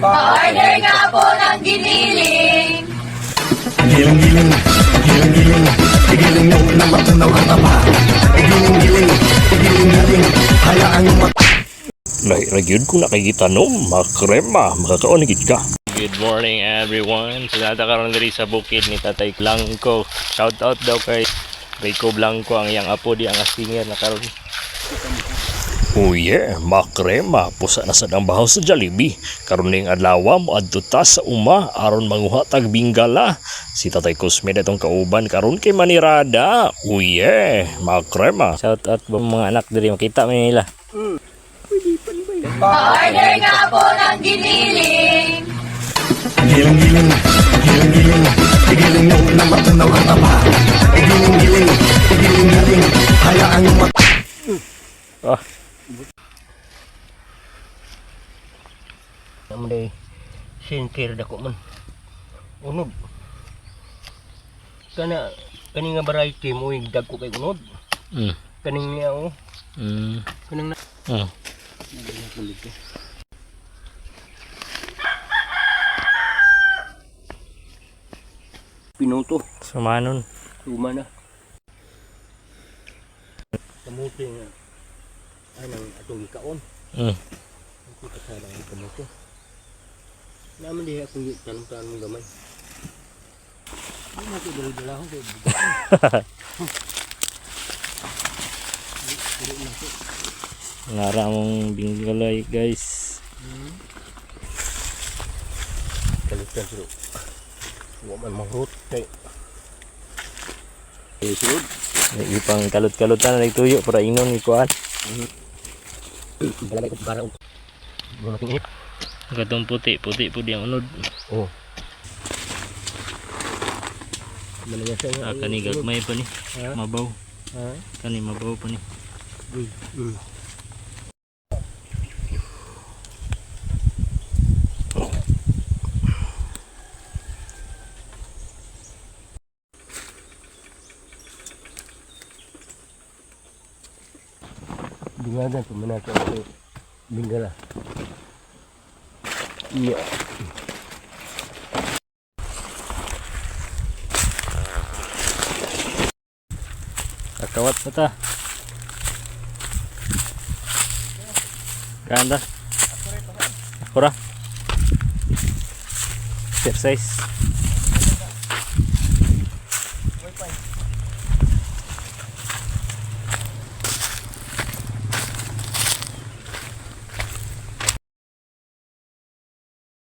Pa-order nga po ng giniling. Giling-giling, giling-giling, giling mo na matunaw ang taba. Giling-giling, giling-giling, hayaan mo Nagyod kung nakikita no, makrema, makakaonigid ka. Good morning everyone. Sinata karon diri sa bukid ni Tatay Blanco. Shout out daw kay Rico Blanco, ang iyang apo di ang astinger na karon. Oh yeah, makrema, pusa na sad ang bahaw sa Jollibee. Karon ning adlaw mo adto ta sa uma aron manguha tag binggala. Si Tatay Cosme datong kauban karon kay manirada. Oh yeah, makrema. Shout out ba mga anak diri, makita man nila. Pa-order nga po ng giniling. Giling-giling, giling-giling, giling mo na matunaw ang taba. Giling-giling, giling-giling, hayaan mo Ah. Naman day sincere dako man. Unod. Kani nga variety mo igdag ko kay unod. Kaning niya oh. Kanang na. Pinuto. Sumanon. Suma na. Kamuti nga. Anang atong ikaon. Ako kasala ang kamuti. Naman di akong tanong-tanong gamay. Hindi mo ito dala-dala ako. Nara mong binggalay guys. Kalitan silo. Waman mangrut kay. Sulod. Ipang kalot-kalotan na nagtuyo para inon ikuan. Balagay ko para init. Katong puti po di ang unod. Oh. Kani gagmay pa ni. Mabaw. Kani mabaw pa ni. Dingadan pemenata itu binggala. Iya. Kakawat mata. Ganda. Akura. Exercise.